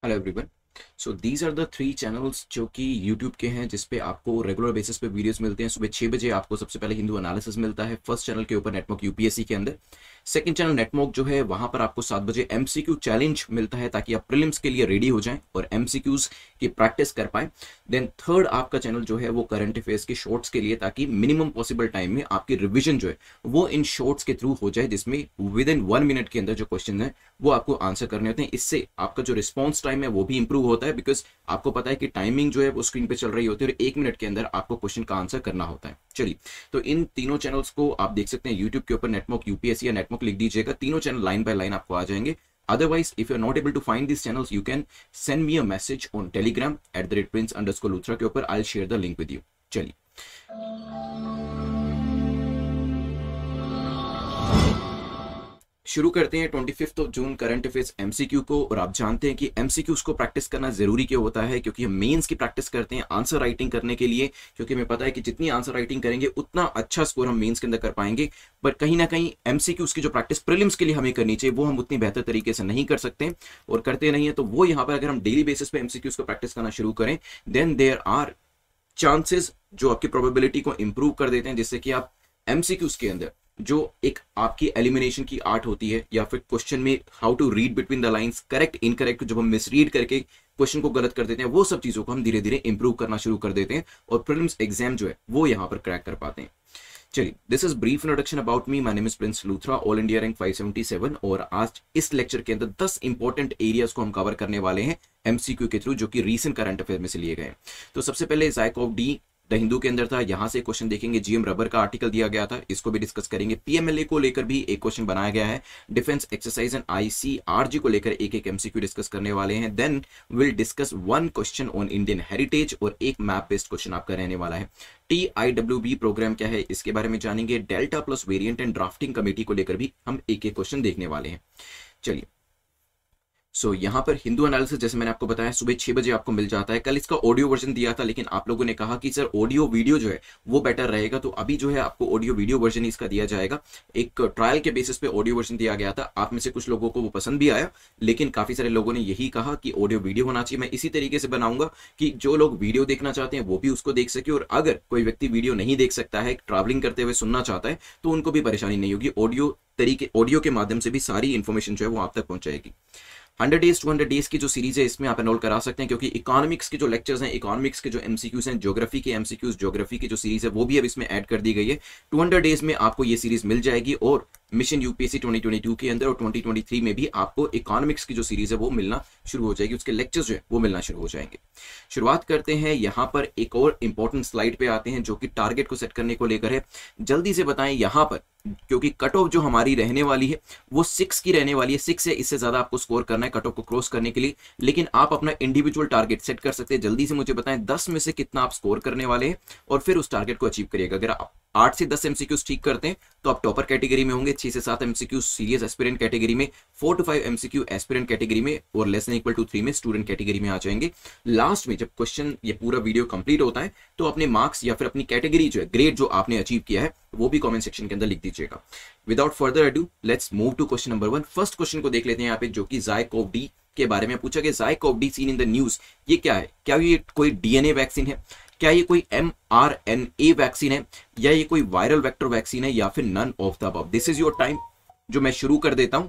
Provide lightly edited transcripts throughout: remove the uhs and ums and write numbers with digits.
Hello everyone. So these are the three channels जो कि YouTube के हैं, जिस पे आपको रेगुलर बेसिस पे वीडियोस मिलते हैं। सुबह 6 बजे आपको सबसे पहले हिंदू एनालिसिस मिलता है फर्स्ट चैनल के ऊपर, नेटवर्क यूपीएससी के अंदर। सेकंड चैनल नेटवर्क जो है, वहां पर आपको 7 बजे एमसीक्यू चैलेंज मिलता है ताकि आप प्रीलिम्स के लिए रेडी हो जाएं और एमसीक्यूज की प्रैक्टिस कर पाएं। देन थर्ड आपका चैनल जो है वो करंट अफेयर्स के शॉर्ट्स के लिए, ताकि मिनिमम पॉसिबल टाइम में आपकी रिविजन जो है वो इन शॉर्ट्स के थ्रू हो जाए, जिसमें विद इन 1 मिनट के अंदर जो क्वेश्चन है वो आपको आंसर करने होते हैं। इससे आपका जो रिस्पॉन्स टाइम है वो भी इंप्रूव होता है, बिकॉज आपको पता है कि टाइमिंग जो है वो स्क्रीन पे चल रही होती है और 1 मिनट के अंदर आपको क्वेश्चन का आंसर करना होता है। चलिए, तो इन तीनों चैनल्स को आप देख सकते हैं यूट्यूब के ऊपर, नेटवर्क यूपीएससी या नेटवर्क लिख दीजिएगा, तीनों चैनल लाइन बाय लाइन आपको आ जाएंगे। Otherwise, if you're not able to find these channels, you can send me a message on Telegram @prince_luthra के ऊपर। I'll share the link with you। चलिए, शुरू करते हैं 25 जून करंट अफेयर्स एमसीक्यू को। और आप जानते हैं कि एमसीक्यूज को प्रैक्टिस करना जरूरी क्यों होता है, क्योंकि हम मेंस की प्रैक्टिस करते हैं आंसर राइटिंग करने के लिए, क्योंकि हमें पता है कि जितनी आंसर राइटिंग करेंगे उतना अच्छा स्कोर हम मेंस के अंदर कर पाएंगे। बट कहीं ना कहीं एमसीक्यूज की जो प्रैक्टिस प्रीलिम्स के लिए हमें करनी चाहिए वो हम उतनी बेहतर तरीके से नहीं कर सकते और करते नहीं है। तो वो यहाँ पर अगर हम डेली बेसिस पे एमसीक्यूज को प्रैक्टिस करना शुरू करें, देन देयर आर चांसेस जो आपकी प्रोबेबिलिटी को इंप्रूव कर देते हैं, जिससे कि आप एमसीक्यूज के अंदर जो एक आपकी एलिमिनेशन की आर्ट होती है, या फिर क्वेश्चन में how to read between the lines, correct incorrect, जब हम मिसरीड करके क्वेश्चन को गलत कर देते हैं, वो सब चीजों को हम धीरे धीरे इंप्रूव करना शुरू कर देते हैं और प्रीलिम्स एग्जाम जो है वो यहाँ पर क्रैक कर पाते हैं। चलिए, this is brief introduction about me. My name is Prince Luthra, all India rank 577। और आज इस लेक्चर के अंदर 10 इंपॉर्टेंट एरियाज को हम कवर करने वाले हैं एमसीक्यू के थ्रू, जो कि रीसेंट करंट अफेयर में से लिए गए। तो सबसे पहले ज़ायकोव डी द हिंदू के अंदर था, यहां से क्वेश्चन देखेंगे। जीएम रबर का आर्टिकल दिया गया था, इसको भी डिस्कस करेंगे। पीएमएलए को लेकर भी एक क्वेश्चन बनाया गया है। डिफेंस एक्सरसाइज एंड आईसीआरजी को लेकर एक एक एमसीक्यू डिस्कस करने वाले हैं। Then will discuss one question on Indian heritage और एक मैप बेस्ड क्वेश्चन आपका रहने वाला है। TIWB प्रोग्राम क्या है इसके बारे में जानेंगे। Delta plus variant and drafting committee को लेकर भी हम एक एक क्वेश्चन देखने वाले हैं। चलिए, यहाँ पर हिंदू एनालिसिस जैसे मैंने आपको बताया सुबह 6 बजे आपको मिल जाता है। कल इसका ऑडियो वर्जन दिया था, लेकिन आप लोगों ने कहा कि सर ऑडियो वीडियो जो है वो बेटर रहेगा, तो अभी जो है आपको ऑडियो वीडियो वर्जन इसका दिया जाएगा। एक ट्रायल के बेसिस पे ऑडियो वर्जन दिया गया था, आप में से कुछ लोगों को वो पसंद भी आया, लेकिन काफी सारे लोगों ने यही कहा कि ऑडियो वीडियो होना चाहिए। मैं इसी तरीके से बनाऊंगा कि जो लोग वीडियो देखना चाहते हैं वो भी उसको देख सके, और अगर कोई व्यक्ति वीडियो नहीं देख सकता है, ट्रैवलिंग करते हुए सुनना चाहता है, तो उनको भी परेशानी नहीं होगी। ऑडियो के माध्यम से भी सारी इन्फॉर्मेशन जो है वो आप तक पहुंचाएगी। 100 डेज 200 डेज की जो सीरीज है इसमें आप एनरोल करा सकते हैं, क्योंकि इकोनॉमिक्स के जो लेक्चर्स हैं, इकोनॉमिक्स के जो एमसीक्यूज हैं, ज्योग्राफी के एमसीक्यूज, ज्योग्राफी की जो सीरीज है वो भी अब इसमें ऐड कर दी गई है। 200 डेज में आपको ये सीरीज मिल जाएगी, और मिशन यूपीएससी 2022 के अंदर और 2023 में भी आपको इकोनॉमिक्स की जो सीरीज है वो मिलना शुरू हो जाएगी, उसके लेक्चर्स जो है वो मिलना शुरू हो जाएंगे। शुरुआत करते हैं, यहाँ पर एक और इंपॉर्टेंट स्लाइड पे आते हैं जो कि टारगेट को सेट करने को लेकर है। जल्दी से बताएं यहाँ पर, क्योंकि कट ऑफ जो हमारी रहने वाली है वो 6 की रहने वाली है। 6 है, इससे ज्यादा आपको स्कोर करना है कट ऑफ को क्रॉस करने के लिए, लेकिन आप अपना इंडिविजुअल टारगेट सेट कर सकते हैं। जल्दी से मुझे बताएं 10 में से कितना आप स्कोर करने वाले हैं और फिर उस टारगेट को अचीव करिएगा। अगर आप 8 से 10 एमसीक्यूज ठीक करते हैं तो आप टॉपर कैटेगरी में होंगे। 6 से 7 एमसीक्यू सीरियस एस्पिरेंट कैटेगरी में, 4 to 5 एमसीक्यू एस्पिरेंट कैटेगरी में, और लेस देन इक्वल टू 3 में स्टूडेंट कैटेगरी में आ जाएंगे। लास्ट में जब क्वेश्चन ये पूरा वीडियो कंप्लीट होता है तो अपने मार्क्स या फिर अपनी कैटेगरी जो है, ग्रेड जो आपने अचीव किया है, वो भी कमेंट सेक्शन के अंदर लिख दीजिएगा। Without further ado let's move to question number 1। First question को देख लेते हैं यहाँ पे, जो कि ज़ायकोव डी के बारे में पूछा गया। ZyCoV D seen in the news, ये क्या है? क्या ये कोई डीएनए वैक्सीन है? क्या ये कोई mRNA वैक्सीन है? या ये कोई वायरल वेक्टर वैक्सीन है? या फिर none of the above? This is your time, जो मैं शुरू कर देता हूं।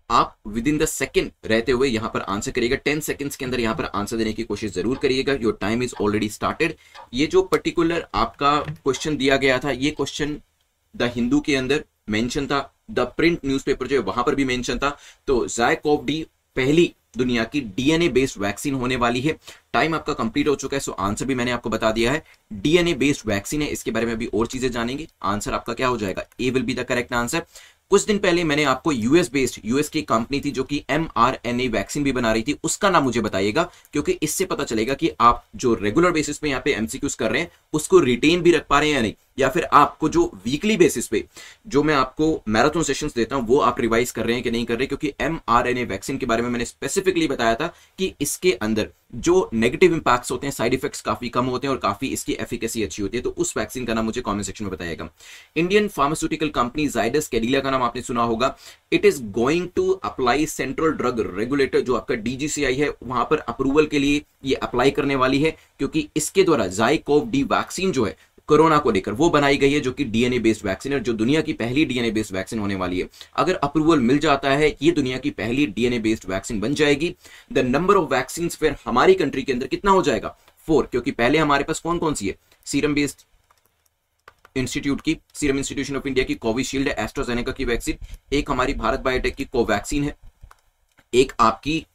आप विद इन द सेकेंड रहते हुए यहां पर आंसर करिएगा। 10 सेकंड्स के अंदर यहां पर आंसर देने की कोशिश जरूर करिएगा। Your time is already started. ये जो पर्टिकुलर आपका क्वेश्चन दिया गया था, ये क्वेश्चन द हिंदू के अंदर मेंशन था, द प्रिंट न्यूज़पेपर जो है वहां पर भी मेंशन था। तो ज़ायकोव डी पहली दुनिया की डीएनए बेस्ड वैक्सीन होने वाली है। टाइम आपका कंप्लीट हो चुका है, सो आंसर भी मैंने आपको बता दिया है। डीएनए बेस्ड वैक्सीन है, इसके बारे में भी और चीजें जानेंगे। आंसर आपका क्या हो जाएगा? A will be the correct answer. कुछ दिन पहले मैंने आपको यूएस बेस्ड, यूएस की कंपनी थी जो कि mRNA वैक्सीन भी बना रही थी, उसका नाम मुझे बताइएगा, क्योंकि इससे पता चलेगा कि आप जो रेगुलर बेसिस पे यहाँ पे एमसीक्यूज कर रहे हैं उसको रिटेन भी रख पा रहे हैं या नहीं, या फिर आपको जो वीकली बेसिस पे जो मैं आपको मैराथन सेशंस देता हूं वो आप रिवाइज कर रहे हैं कि नहीं कर रहे। क्योंकि mRNA वैक्सीन के बारे में मैंने स्पेसिफिकली बताया था कि इसके अंदर जो नेगेटिव इंपैक्ट्स होते हैं, साइड इफेक्ट्स काफी कम होते हैं और काफी इसकी एफिकेसी अच्छी होती है। तो उस वैक्सीन का नाम मुझे कमेंट सेक्शन में बताइएगा। Indian pharmaceutical company Zydus Cadila का नाम आपने सुना होगा। It is going to apply central drug regulator, जो आपका डीजीसीआई है, वहां पर अप्रूवल के लिए ये अप्लाई करने वाली है, क्योंकि इसके द्वारा ZyCoV-D वैक्सीन जो है कोरोना को लेकर वो बनाई गई है, जो कि डीएनए बेस्ड वैक्सीन है, जो दुनिया की पहली डीएनए बेस्ड वैक्सीन होने वाली है। अगर अप्रूवल मिल जाता है, ये दुनिया की पहली डीएनए बेस्ड वैक्सीन बन जाएगी। द नंबर ऑफ वैक्सीन फिर हमारी कंट्री के अंदर कितना हो जाएगा? 4, क्योंकि पहले हमारे पास कौन कौन सी है? सीरम बेस्ड इंस्टीट्यूट की, सीरम इंस्टीट्यूशन ऑफ इंडिया की कोविशील्ड है, एस्ट्राजेनेका की वैक्सीन, एक हमारी भारत बायोटेक की कोवैक्सीन है, एक आपकी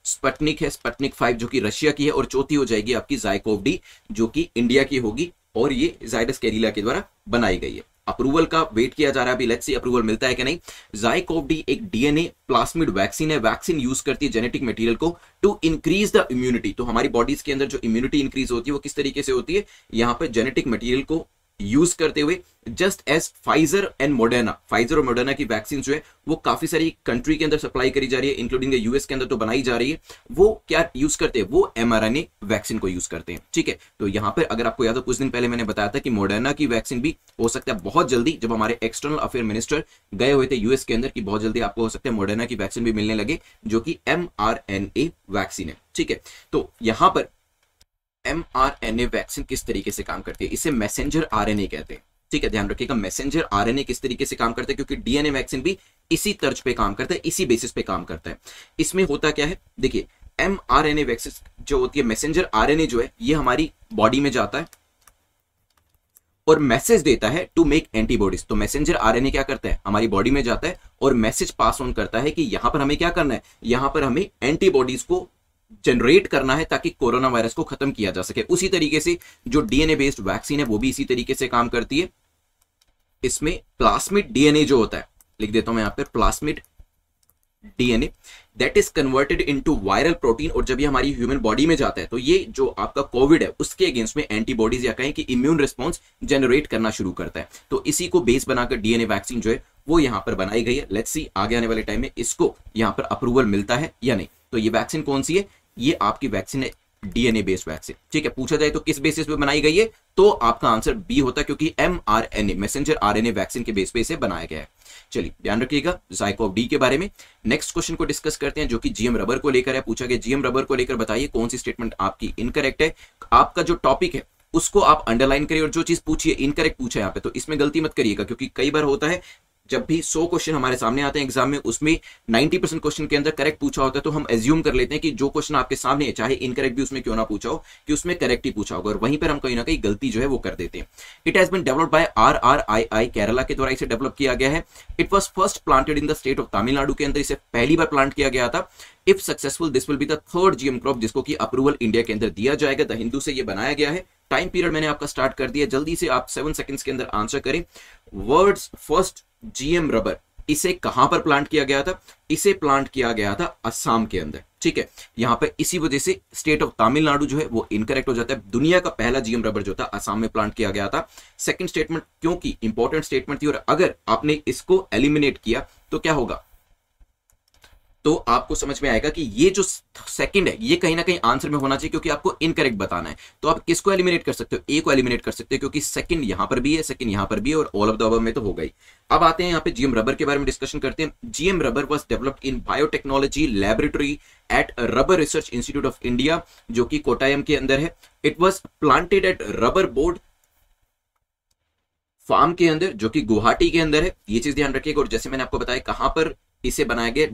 स्पुतनिक है, स्पुतनिक 5 जो कि रशिया की है, और चौथी हो जाएगी आपकी ZyCoV-D जो कि इंडिया की होगी, और ये जाइडस कैडिला के द्वारा बनाई गई है। अप्रूवल का वेट किया जा रहा है, अभी लेट्स सी अप्रूवल मिलता है कि नहीं। ZyCoV-D एक डीएनए प्लास्मिड वैक्सीन है। वैक्सीन यूज करती है जेनेटिक मटेरियल को टू इंक्रीज द इम्यूनिटी। तो हमारी बॉडीज के अंदर जो इम्यूनिटी इंक्रीज होती है वो किस तरीके से होती है? यहाँ पर जेनेटिक मटेरियल को यूज करते हुए, just as Pfizer and Moderna, Pfizer और मोडर्ना की वैक्सीन जो है वो काफी सारी कंट्री के अंदर सप्लाई करी जा रही है, इंक्लूडिंग यूएस के अंदर तो बनाई जा रही है। वो क्या यूज करते हैं? वो mRNA वैक्सीन को यूज करते हैं, ठीक है। तो यहाँ पर अगर आपको याद हो, कुछ दिन पहले मैंने बताया था कि मोडर्ना की वैक्सीन भी हो सकता है बहुत जल्दी, जब हमारे एक्सटर्नल अफेयर मिनिस्टर गए हुए थे यूएस के अंदर, की बहुत जल्दी आपको हो सकता है मोडर्ना की वैक्सीन भी मिलने लगे, जो कि mRNA वैक्सीन है, ठीक है। तो यहाँ पर mRNA वैक्सीन किस तरीके से काम करती है? इसे मैसेंजर आरएनए कहते हैं, ठीक है, ध्यान रखिएगा। मैसेंजर आरएनए किस तरीके से काम करता है? क्योंकि डीएनए वैक्सीन भी इसी तर्ज पे काम करता है, इसी बेसिस पे काम करता है। इसमें होता क्या है, देखिए, mRNA वैक्सीन जो होती है, मैसेंजर आरएनए जो है, ये हमारी बॉडी में जाता है और मैसेज देता है टू मेक एंटीबॉडीज। तो मैसेंजर आरएनए क्या करता है? हमारी बॉडी में जाता है और मैसेज पास ऑन करता है कि यहां पर हमें क्या करना है, यहां पर हमें एंटीबॉडीज को जनरेट करना है ताकि कोरोना वायरस को खत्म किया जा सके। उसी तरीके से जो डीएनए बेस्ड वैक्सीन है वो भी इसी तरीके से काम करती है। इसमें प्लास्मिड डीएनए जो होता है, लिख देता हूं मैं यहां पर, plasmid DNA that is converted into viral protein, और जब ये हमारी ह्यूमन बॉडी में जाता है तो ये जो आपका कोविड है उसके अगेंस्ट में एंटीबॉडीज या कहें कि इम्यून रिस्पॉन्स जनरेट करना शुरू करता है। तो इसी को बेस बनाकर डीएनए वैक्सीन जो है वो यहां पर बनाई गई है। लेट्स सी आगे आने वाले टाइम में इसको यहां पर अप्रूवल मिलता है या नहीं। तो ये वैक्सीन कौन सी है? ये आपकी वैक्सीन है डीएनए बेस्ड वैक्सीन, ठीक है। पूछा जाए तो किस बेसिस पे बनाई गई है, तो आपका आंसर बी होता है, क्योंकि mRNA मैसेंजर आरएनए वैक्सीन के बेस पे इसे बनाया गया है। चलिए ध्यान रखिएगा ZyCoV-D के बारे में। नेक्स्ट क्वेश्चन को डिस्कस करते हैं, जो कि जीएम रबर को लेकर है। पूछा गया जीएम रबर को लेकर बताइए कौन सी स्टेटमेंट आपकी इनकरेक्ट है। आपका जो टॉपिक है उसको आप अंडरलाइन करिए, और जो चीज पूछिए इनकरेक्ट पूछा है यहाँ पे, तो इसमें गलती मत करिएगा, क्योंकि कई बार होता है जब भी 100 क्वेश्चन हमारे सामने आते हैं एग्जाम में, उसमें 90% क्वेश्चन के अंदर करेक्ट पूछा होता है, तो हम एज्यूम कर लेते हैं कि जो क्वेश्चन आपके सामने है, चाहे इनकरेक्ट भी उसमें क्यों ना पूछा हो, कि उसमें करेक्ट ही पूछा होगा, और वहीं पर हम कहीं ना कहीं गलती जो है वो कर देते हैं। It has been developed by RRII Kerala के द्वारा इसे डेवलप किया गया है। It was first planted in the state of Tamil Nadu के अंदर इसे पहली बार प्लांट किया गया था। If successful this will be the third GM crop जिसको कि अप्रूवल इंडिया के अंदर दिया जाएगा। द हिंदू से ये बनाया गया है। टाइम पीरियड मैंने आपका स्टार्ट कर दिया, जल्दी से आप 7 सेकंड्स के अंदर आंसर करें। वर्ड्स फर्स्ट जीएम रबर, इसे कहां पर प्लांट किया गया था? इसे प्लांट किया गया था असम के अंदर, ठीक है। यहां पर इसी वजह से स्टेट ऑफ तमिलनाडु जो है वो इनकरेक्ट हो जाता है। दुनिया का पहला जीएम रबर जो था असम में प्लांट किया गया था। सेकंड स्टेटमेंट क्योंकि इंपॉर्टेंट स्टेटमेंट थी, और अगर आपने इसको एलिमिनेट किया तो क्या होगा, तो आपको समझ में आएगा कि ये जो सेकंड है ये कहीं ना कहीं आंसर में होना चाहिए, क्योंकि आपको इनकरेक्ट बताना है। तो आप किसको एलिमिनेट कर सकते हो? ए को एलिमिनेट कर सकते हो, क्योंकि सेकंड यहां पर भी है, सेकंड यहां पर भी है, और ऑल ऑफ द अबव में तो हो गई। अब आते हैं यहाँ पे जीएम रबर के बारे में डिस्कशन करते हैं। GM rubber was developed in biotechnology laboratory at rubber research institute of India, जो कि कोटायम के अंदर है। It was planted at rubber board farm के अंदर, जो कि गुवाहाटी के अंदर है। ये चीज ध्यान रखिएगा। और जैसे मैंने आपको बताया कहां पर इसे बनाया गया,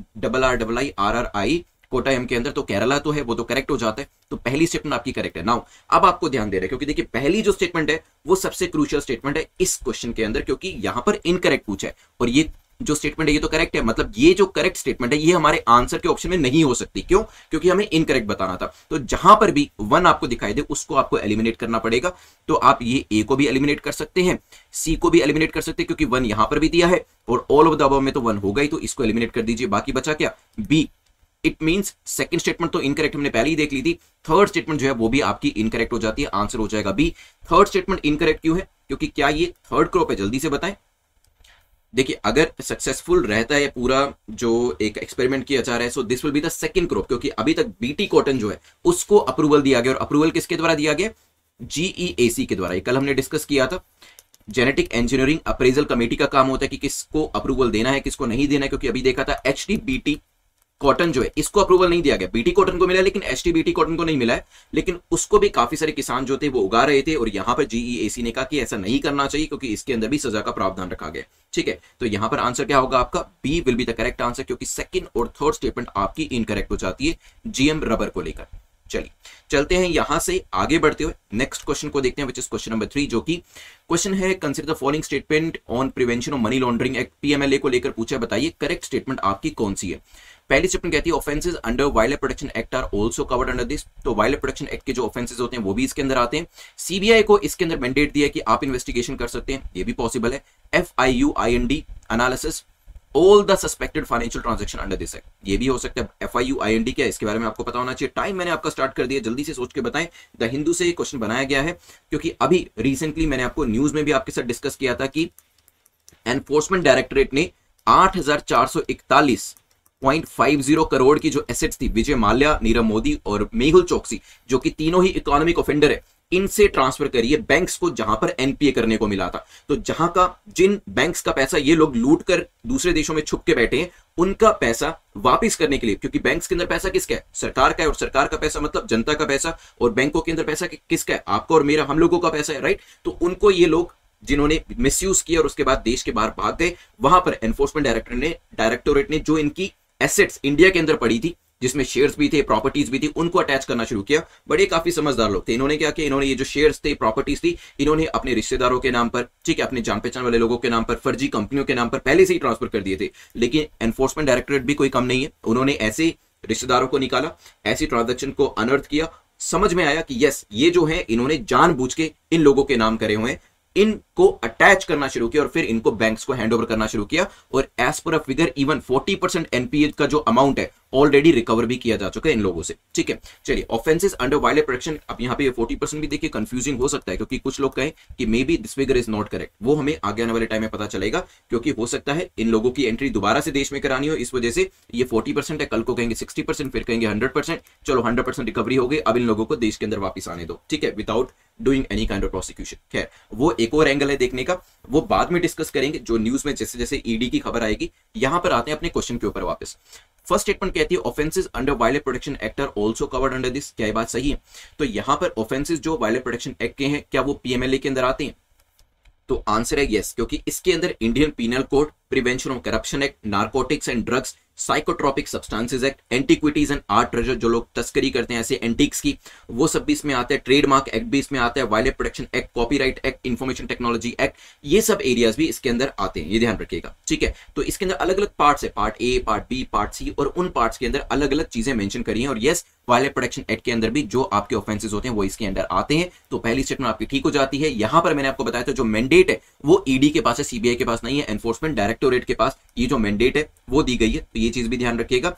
RRII कोटायम के अंदर, तो केरला तो है, वो तो करेक्ट हो जाता है। तो पहली स्टेटमेंट आपकी करेक्ट है। नाउ अब आपको ध्यान दे रहे हैं, क्योंकि देखिए पहली जो स्टेटमेंट है वो सबसे क्रूशियल स्टेटमेंट है इस क्वेश्चन के अंदर, क्योंकि यहां पर इनकरेक्ट पूछा है, और ये जो स्टेटमेंट है ये तो करेक्ट है। मतलब ये जो करेक्ट स्टेटमेंट है ये हमारे आंसर के ऑप्शन में नहीं हो सकती। क्यों? क्योंकि हमें इनकरेक्ट बताना था। तो जहां पर भी 1 आपको दिखाई दे उसको आपको एलिमिनेट करना पड़ेगा। तो आप ये ए को भी एलिमिनेट कर सकते हैं, सी को भी एलिमिनेट कर सकते हैं, क्योंकि 1 यहां पर भी दिया है, और ऑल ऑफ द अबव में तो 1 हो गई, तो इसको एलिमिनेट कर दीजिए। बाकी बचा क्या? B. It means second statement तो इनकरेक्ट हमने पहले ही देख ली थी। थर्ड स्टेटमेंट जो है वो भी आपकी इनकरेक्ट हो जाती है। आंसर हो जाएगा बी। थर्ड स्टेटमेंट इनकरेक्ट क्यों है? क्योंकि क्या ये थर्ड क्रॉप है? जल्दी से बताएं। देखिए अगर सक्सेसफुल रहता है पूरा जो एक एक्सपेरिमेंट किया जा रहा है, so this will be the second crop, क्योंकि अभी तक बीटी कॉटन जो है उसको अप्रूवल दिया गया, और अप्रूवल किसके द्वारा दिया गया? जीईएसी के द्वारा। ये कल हमने डिस्कस किया था। जेनेटिक इंजीनियरिंग अप्रेजल कमेटी का काम होता है कि किसको अप्रूवल देना है, किसको नहीं देना है, क्योंकि अभी देखा था एचटी बीटी कॉटन जो है इसको अप्रूवल नहीं दिया गया, बीटी कॉटन को मिला लेकिन एचटी बीटी कॉटन को नहीं मिला है, लेकिन उसको भी काफी सारे किसान जो थे वो उगा रहे थे, और यहां पर जीईएसी ने कहा कि ऐसा नहीं करना चाहिए क्योंकि इसके अंदर भी सजा का प्रावधान रखा गया। ठीक है, तो यहां पर आंसर क्या होगा आपका? B will be the correct answer, क्योंकि सेकंड और थर्ड स्टेटमेंट आपकी इनकरेक्ट हो जाती है जीएम रबर को लेकर। चलिए चलते हैं यहां से आगे बढ़ते हुए नेक्स्ट क्वेश्चन को देखते हैं, विच इज क्वेश्चन नंबर 3, जो कि क्वेश्चन है consider the following statement on prevention of money laundering act, PMLA को लेकर पूछा है, बताइए करेक्ट स्टेटमेंट आपकी कौन सी है। पहली स्टेटमेंट कहती है offenses under wild life protection act are also covered under this, तो वाइल्ड लाइफ प्रोटेक्शन एक्ट के जो ऑफेंसेस होते हैं वो भी इसके अंदर आते हैं। सीबीआई को इसके अंदर मैंडेट दिया है कि आप इन्वेस्टिगेशन कर सकते हैं, ये भी पॉसिबल है। FIUIND analysis all the suspected financial transaction under this act, ये भी हो सकता है। FIUIND क्या है इसके बारे में आपको पता होना चाहिए। टाइम मैंने आपका स्टार्ट कर दिया, जल्दी से सोच के बताएं। द हिंदू से ये क्वेश्चन बनाया गया है क्योंकि अभी रिसेंटली मैंने आपको न्यूज में भी आपके साथ डिस्कस किया था कि एनफोर्समेंट डायरेक्टरेट ने 8,441.50 करोड़ की जो एसेट्स थी विजय माल्या, नीरव मोदी और मेहुल चोकसी, जो कि तीनों ही इकोनॉमिक ऑफेंडर है, इनसे ट्रांसफर करिए बैंक्स को जहां पर एनपीए करने को मिला था। तो जहां का जिन बैंक्स का पैसा ये लोग लूट कर दूसरे देशों में छुप के बैठे हैं, उनका पैसा वापस करने के लिए, क्योंकि बैंक्स के अंदर पैसा किसका है? सरकार का है, और सरकार का पैसा मतलब जनता का पैसा, और बैंकों के अंदर पैसा किसका है? आपका और मेरा, हम लोगों का पैसा है, राइट। तो उनको ये लोग जिन्होंने मिसयूज किया और उसके बाद देश के बाहर भाग गए, वहां पर एनफोर्समेंट डायरेक्टोरेट ने जो इनकी एसेट्स इंडिया के अंदर पड़ी थी, जिसमें शेयर्स भी थे, प्रॉपर्टीज भी थी, उनको अटैच करना शुरू किया। बट ये काफी समझदार लोग थे। इन्होंने क्या किया? इन्होंने ये जो शेयर्स थे, प्रॉपर्टीज थी, इन्होंने अपने रिश्तेदारों के नाम पर, ठीक है, अपने जान पहचान वाले लोगों के नाम पर, फर्जी कंपनियों के नाम पर पहले से ही ट्रांसफर कर दिए थे। लेकिन एनफोर्समेंट डायरेक्टोरेट भी कोई कम नहीं है, उन्होंने ऐसे रिश्तेदारों को निकाला, ऐसी ट्रांजेक्शन को अनर्थ किया। समझ में आया कि यस, ये जो है इन्होंने जानबूझ के इन लोगों के नाम करे हुए हैं, इनको अटैच करना शुरू किया और फिर इनको बैंक्स को हैंड ओवर करना शुरू किया। और as per a figure even 40% NPA का जो अमाउंट है ऑलरेडी रिकवर भी किया जा चुका है इन लोगों से। ठीक है, चलिए offences under wild life protection, अब यहाँ पे 40% भी देखिए कंफ्यूजिंग हो सकता है, क्योंकि कुछ लोग कहें कि may be this figure is not correct. वो हमें आगे आने वाले टाइम में पता चलेगा, क्योंकि हो सकता है इन लोगों की एंट्री दोबारा से देश में करानी हो, इस वजह से ये 40% है, कल को कहेंगे 60%, फिर कहेंगे 100%। चलो 100% रिकवरी हो गई, अब इन लोगों को देश के अंदर वापस आने दो, ठीक है, without doing any kind of prosecution. खैर, वो एक और एंगल है देखने का, वो बाद में डिस्कस करेंगे, जो न्यूज में जैसे जैसे ईडी की खबर आएगी। यहां पर आते हैं अपने क्वेश्चन के ऊपर वापस। फर्स्ट स्टेटमेंट कहती है offenses under wild life protection act are also covered under this, क्या ये बात सही है? तो यहां पर ऑफेंसेस जो वाइल्ड लाइफ प्रोटेक्शन एक्ट के हैं, क्या वो पीएमएलए के अंदर आते हैं? तो आंसर है यस, क्योंकि इसके अंदर Indian penal code, prevention of corruption act, narcotics and drugs, psychotropic substances act, antiquities and art treasure, जो लोग तस्करी करते हैं ऐसे एंटीक्स की, वो सब भी इसमें आते हैं। ट्रेडमार्क एक्ट भी इसमें आता है, wild life protection act, copyright act, information technology act, ये सब एरियाज भी इसके अंदर आते हैं, ये ध्यान रखिएगा। ठीक है, तो इसके अंदर अलग अलग पार्ट्स है, part A, part B, part C, और उन पार्ट्स के अंदर अलग अलग चीजें मेंशन करी हैं। और yes, wild life protection act के अंदर भी जो आपके ऑफेंसेस होते हैं वो इसके अंदर आते हैं। तो पहली स्टेटमेंट आपकी ठीक हो जाती है। यहां पर मैंने आपको बताया था जो मैंडेट है वो ईडी के पास है, सीबीआई के पास नहीं है, एनफोर्समेंट डायरेक्टोरेट के पास ये जो मैंडेट है वो दी गई है, तो ये चीज भी ध्यान रखिएगा।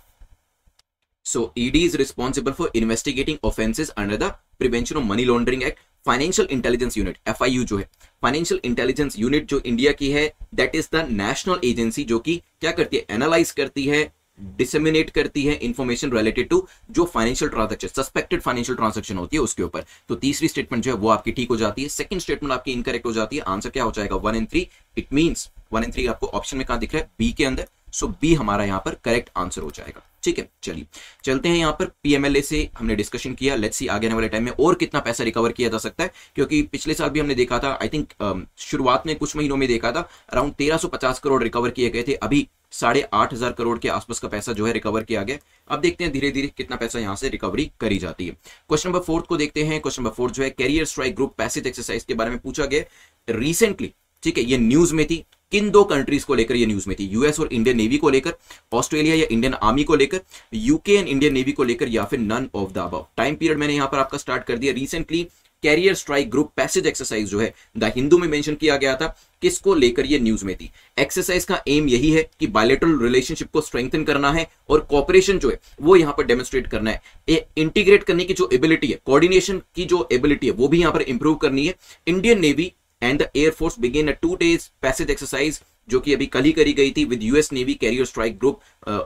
So ED is responsible for investigating offenses under the Prevention of Money Laundering Act. Financial intelligence unit FIU जो है, फाइनेंशियल इंटेलिजेंस यूनिट जो इंडिया की है, that is the national agency जो कि क्या करती है? एनालाइज करती है, डिसेमिनेट करती है इंफॉर्मेशन रिलेटेड टू जो financial transaction, suspected financial transaction होती है उसके ऊपर। तो तीसरी स्टेटमेंट जो है वो आपकी ठीक हो जाती है। सेकंड स्टेटमेंट आपकी इनकरेक्ट हो जाती है। आंसर क्या हो जाएगा? 1 and 3। इट मींस 1 and 3 आपको ऑप्शन में कहां दिख रहा है? बी के अंदर। सो बी हमारा यहां पर करेक्ट आंसर हो जाएगा। ठीक है, चलिए चलते हैं। यहां पर पीएमएलए से हमने डिस्कशन किया। लेट्स सी आगे आने वाले टाइम में और कितना पैसा रिकवर किया जा सकता है, क्योंकि पिछले साल भी हमने देखा था, आई थिंक शुरुआत में कुछ महीनों में देखा था अराउंड 1350 करोड़ रिकवर किए गए थे। अभी 8,500 करोड़ के आसपास का पैसा जो है रिकवर किया गया। अब देखते हैं धीरे धीरे कितना पैसा यहां से रिकवरी करी जाती है। क्वेश्चन नंबर 4 को देखते हैं। क्वेश्चन नंबर 4 जो है career strike group passage exercise के बारे में पूछा गया रिसेंटली। ठीक है, ये न्यूज में थी। किन दो कंट्रीज को लेकर ये न्यूज में थी? यूएस और इंडियन नेवी को लेकर, ऑस्ट्रेलिया या इंडियन आर्मी को लेकर, यूके एंड इंडियन नेवी को लेकर, या फिर none of the above. Time period मैंने यहां पर आपका स्टार्ट कर दिया। Recently carrier strike group passage exercise जो है द हिंदू में मेंशन किया गया था। किसको लेकर ये न्यूज में थी? एक्सरसाइज का एम यही है कि बायलैटरल रिलेशनशिप को स्ट्रेंथन करना है और कोऑपरेशन जो है वो यहां पर डेमोन्स्ट्रेट करना है। इंटीग्रेट करने की जो एबिलिटी है, कोऑर्डिनेशन की जो एबिलिटी है वो भी यहां पर इंप्रूव करनी है। Indian navy and the air force begin a 2 days passage exercise, जो कि अभी कल ही करी गई थी with US navy career strike group.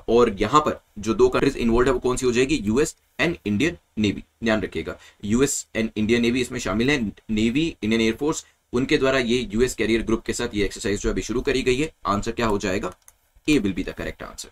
और यहां पर जो 2 कंट्रीज इन्वॉल्व है वो कौन सी हो जाएगी, यूएस एंड इंडियन नेवी। ध्यान रखिएगा, यूएस एंड इंडियन नेवी इसमें शामिल है। नेवी, इंडियन एयरफोर्स, उनके द्वारा ये यूएस कैरियर ग्रुप के साथ ये एक्सरसाइज जो अभी शुरू करी गई है। आंसर क्या हो जाएगा, A will be the correct answer.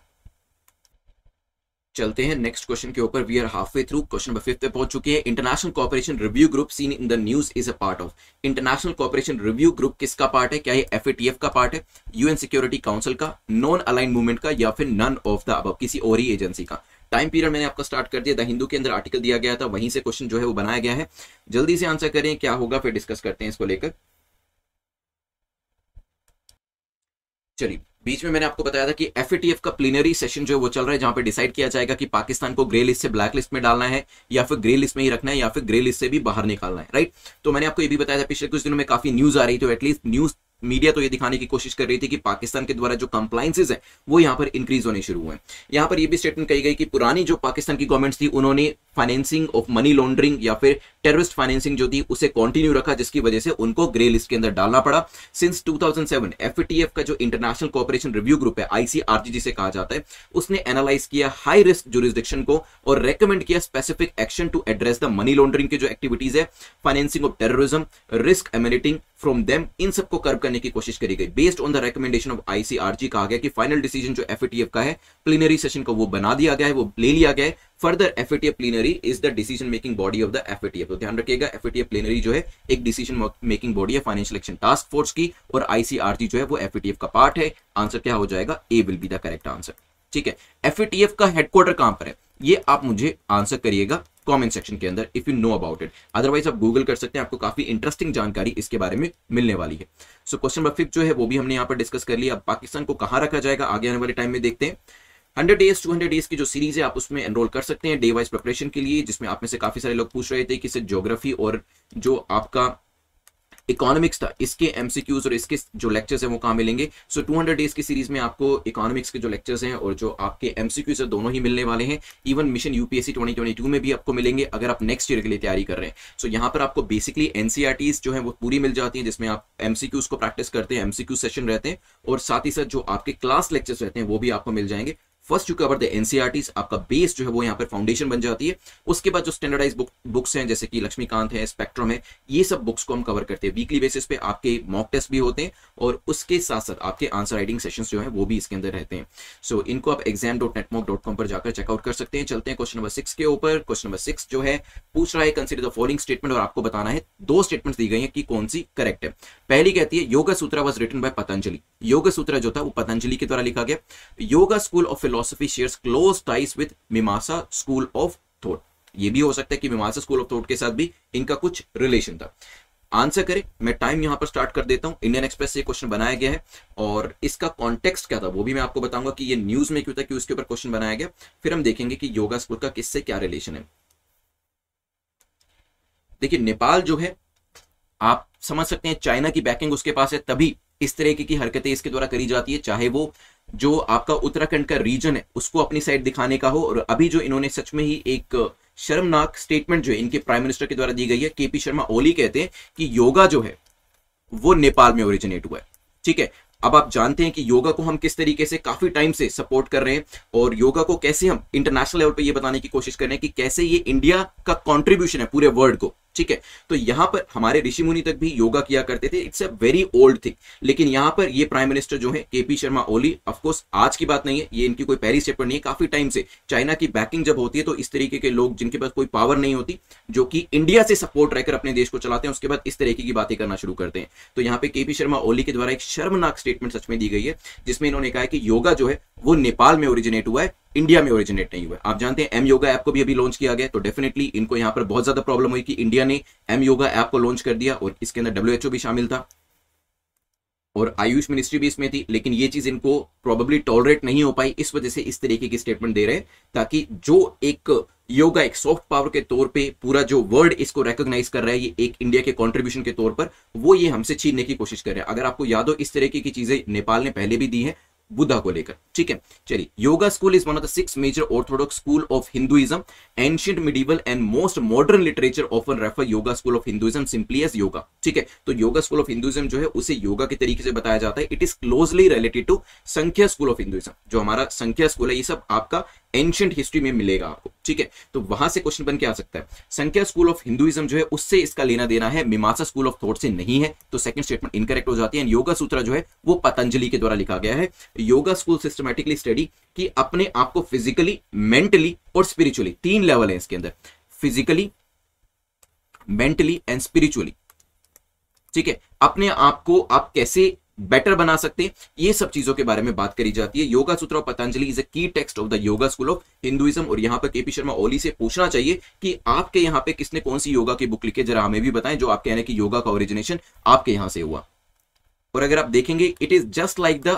चलते हैं नेक्स्ट क्वेश्चन के ऊपर। We are half way through, question number 5 पे पहुंच चुके हैं। International cooperation review group seen in the news is a part of. International cooperation review group किसका part है, क्या ये एफएटीएफ का पार्ट है, यूएन सिक्योरिटी काउंसिल का, नॉन अलाइन मूवमेंट का, या फिर नन ऑफ द अबव, किसी और ही एजेंसी का। टाइम पीरियड मैंने आपका स्टार्ट कर दिया, द हिंदू के अंदर आर्टिकल दिया गया था, वहीं से क्वेश्चन जो है वो बनाया गया है। जल्दी से आंसर करें, क्या होगा फिर डिस्कस करते हैं इसको लेकर। चलिए, बीच में मैंने आपको बताया था कि एफएटीएफ का प्लीनरी सेशन जो है वो चल रहा है, जहां पे डिसाइड किया जाएगा कि पाकिस्तान को ग्रे लिस्ट से ब्लैक लिस्ट में डालना है, या फिर ग्रे लिस्ट में ही रखना है, या फिर ग्रे लिस्ट से भी बाहर निकालना है, राइट। तो मैंने आपको ये भी बताया था, पिछले कुछ दिनों में काफी न्यूज आ रही थी, एटलीस्ट न्यूज मीडिया तो ये दिखाने की कोशिश कर रही थी कि पाकिस्तान के द्वारा जो कंप्लायंसेस है वो यहाँ पर इंक्रीज होने शुरू हुए हैं। यहाँ पर ये भी स्टेटमेंट कही गई कि पुरानी जो पाकिस्तान की गवर्नमेंट थी उन्होंने फाइनेंसिंग ऑफ मनी लॉन्ड्रिंग या फिर टेररिस्ट फाइनेंसिंग जो थी उसे कंटिन्यू रखा, जिसकी वजह से उनको ग्रे लिस्ट के अंदर डालना पड़ा। सिंस 2007 एफएटीएफ का जो इंटरनेशनल कोऑपरेशन रिव्यू ग्रुप है, आईसीआरजी जिसे कहा जाता है, उसने एनालाइज किया हाई रिस्क जुरिस्डिक्शन को और रेकमेंड किया specific action to address the money laundering की जो एक्टिविटीज है, financing of terrorism, risk emanating from them, इन सबको कर्व करने की कोशिश करी गई। Based on the recommendation of ICRG कहा गया कि फाइनल डिसीजन जो एफएटीएफ का है प्लीनरी सेशन को वो बना दिया गया है, वो ले लिया गया है। Further FATF plenary is the decision making body of the FATF. तो ध्यान रखिएगा, एफएटीएफ प्लीनरी जो है एक डिसीजन मेकिंग बॉडी है फाइनेंशियल एक्शन टास्क फोर्स की, और आईसीआरजी जो है वो एफएटीएफ का पार्ट है। आंसर क्या हो जाएगा, A will be the correct answer. ठीक है, एफएटीएफ का हेडक्वार्टर कहां पर है, ये आप मुझे आंसर करिएगा कमेंट सेक्शन के अंदर if you know about it. Otherwise आप गूगल कर सकते हैं, आपको काफी इंटरेस्टिंग जानकारी इसके बारे में मिलने वाली है। सो क्वेश्चन नंबर 5 जो है वो भी हमने यहाँ पर डिस्कस कर लिया। अब पाकिस्तान को कहां रखा जाएगा आगे आने वाले टाइम में देखते हैं। 100 डेज 200 डेज की जो सीरीज है आप उसमें एनरोल कर सकते हैं डे वाइज प्रिपरेशन के लिए, जिसमें आप में से काफी सारे लोग पूछ रहे थे कि सिर्फ ज्योग्राफी और जो आपका इकोनॉमिक्स था इसके एमसीक्यूज और इसके जो लेक्चर्स हैं वो कहाँ मिलेंगे। सो 200 डेज की सीरीज में आपको इकोनॉमिक्स के जो लेक्चर्स हैं और जो आपके एमसीक्यूज है दोनों ही मिलने वाले हैं। इवन मिशन यूपीएससी 2022 में भी आपको मिलेंगे अगर आप नेक्स्ट ईयर के लिए तैयारी कर रहे हैं। सो यहाँ पर आपको बेसिकली एनसीईआरटीज जो है वो पूरी मिल जाती है, जिसमें आप एमसीक्यूज को प्रैक्टिस करते हैं, एमसीक्यू सेशन रहते हैं, और साथ ही साथ जो आपके क्लास लेक्चर्स रहते हैं वो भी आपको मिल जाएंगे। First you cover the NCERTs, आपका बेस जो है वो यहाँ पर फाउंडेशन बन जाती है। उसके बाद जो स्टैंडर्डाइज बुक्स हैं जैसे कि लक्ष्मीकांत है, स्पेक्ट्रम है, ये सब बुक्स को हम कवर करते हैं। वीकली बेसिस पे आपके मॉक टेस्ट भी होते हैं और उसके साथ साथ आपके आंसर राइटिंग सेशंस जो है वो भी इसके अंदर रहते हैं। सो इनको आप exam.netmock.com पर जाकर चेकआउट कर सकते हैं। चलते हैं क्वेश्चन नंबर 6 के ऊपर। क्वेश्चन नंबर 6 जो है पूछ रहा है कंसीडर द फॉलोइंग स्टेटमेंट, और आपको बताना है 2 स्टेटमेंट्स दी गई हैं कि कौन सी करेक्ट है। पहली कहती है yoga sutra was written by Patanjali. Yoga sutra जो था वो पतंजलि के द्वारा लिखा गया। Yoga school of philosophy shares close ties with Mimamsa school of thought. ये भी हो सकता है कि मीमांसा स्कूल ऑफ थॉट के साथ भी इनका कुछ रिलेशन था। आंसर करें, मैं टाइम यहां पर स्टार्ट कर देता हूं। इंडियन एक्सप्रेस से क्वेश्चन बनाया गया है और इसका कॉन्टेक्स्ट क्या था वो भी मैं आपको बताऊंगा कि ये न्यूज में क्यों था कि उसके ऊपर क्वेश्चन बनाया गया। फिर हम देखेंगे कि योगा स्कूल का किससे क्या रिलेशन है। देखिए, नेपाल जो है आप समझ सकते हैं चाइना की बैकिंग उसके पास है, तभी इस तरह की हरकतें इसके द्वारा करी जाती है, चाहे वो जो आपका उत्तराखंड का रीजन है उसको अपनी साइड दिखाने का हो। और अभी जो इन्होंने सच में ही एक शर्मनाक स्टेटमेंट जो है इनके प्राइम मिनिस्टर के द्वारा दी गई है, केपी शर्मा ओली कहते हैं कि योगा जो है वो नेपाल में ओरिजिनेट हुआ है। ठीक है, अब आप जानते हैं कि योगा को हम किस तरीके से काफी टाइम से सपोर्ट कर रहे हैं और योगा को कैसे हम इंटरनेशनल लेवल पे ये बताने की कोशिश कर रहे हैं कि कैसे ये इंडिया का कंट्रीब्यूशन है पूरे वर्ल्ड को। ठीक है, तो यहां पर हमारे ऋषि मुनि तक भी योगा किया करते थे, it's a very old thing. लेकिन यहां पर ये प्राइम मिनिस्टर जो है KP Sharma Oli, of course आज की बात नहीं है, ये इनकी कोई पहली स्टेटमेंट नहीं है, काफी टाइम से चाइना की बैकिंग जब होती है तो इस तरीके के लोग जिनके पास कोई पावर नहीं होती, जो कि इंडिया से सपोर्ट रहकर अपने देश को चलाते हैं, उसके बाद इस तरीके की बातें करना शुरू करते हैं। तो यहाँ पे केपी शर्मा ओली के द्वारा एक शर्मनाक स्टेटमेंट सच में दी गई है, जिसमें इन्होंने कहा है कि योगा जो है वो नेपाल में ओरिजिनेट हुआ है, इंडिया में ओरिजिनेट नहीं हुआ। आप जानते हैं एम योगा ऐप को भी अभी लॉन्च किया गया, तो डेफिनेटली इनको यहां पर बहुत ज्यादा प्रॉब्लम हुई कि इंडिया ने एम योगा ऐप को लॉन्च कर दिया और इसके अंदर WHO भी शामिल था और आयुष मिनिस्ट्री भी इसमें थी, लेकिन ये चीज इनको प्रोबेबली टॉलरेट नहीं हो पाई, इस वजह से इस तरीके की स्टेटमेंट दे रहे हैं ताकि जो एक योगा एक सॉफ्ट पावर के तौर पे पूरा जो वर्ल्ड इसको रिकॉग्नाइज कर रहा है, ये एक इंडिया के कंट्रीब्यूशन के तौर पर, वो ये हमसे छीनने की कोशिश कर रहे हैं। अगर आपको याद हो, इस तरीके की चीजें नेपाल ने पहले भी दी हैं बुद्धा को लेकर, ठीक है। चलिए, yoga school is one of the 6 major orthodox school of Hinduism. Ancient, medieval and most modern literature often refer yoga school of Hinduism simply as yoga, ठीक है। तो योगा स्कूल ऑफ हिंदुइज्म जो है उसे योगा के तरीके से बताया जाता है। It is closely related to Samkhya school of Hinduism. जो हमारा संख्या स्कूल है, ये सब आपका एंशिएंट हिस्ट्री में मिलेगा आपको, ठीक है। तो वहां से क्वेश्चन बन के आ सकता है। संख्या स्कूल ऑफ हिंदुइज्म जो है उससे इसका लेना देना है, मीमांसा स्कूल ऑफ थॉट से नहीं है, तो सेकंड स्टेटमेंट इनकरेक्ट हो जाती है। योगा सूत्र जो है वो पतंजलि के द्वारा लिखा गया है। योगा स्कूल सिस्टमैटिकली स्टडी कि अपने आप को फिजिकली, मेंटली और स्पिरिचुअली, 3 लेवल है इसके अंदर, फिजिकली, मेंटली एंड स्पिरिचुअली, ठीक है। अपने आप को आप कैसे बेटर बना सकते हैं, ये सब चीजों के बारे में बात करी जाती है। योगा सूत्र और पतंजलि इज अ की text of the yoga school of Hinduism. और यहां पर केपी शर्मा ओली से पूछना चाहिए कि आपके यहां पे किसने कौन सी योगा की बुक लिखी, जरा हमें भी बताएं, जो आप कह रहे हैं कि योगा का ओरिजिनेशन आपके यहां से हुआ। और अगर आप देखेंगे, it is just like the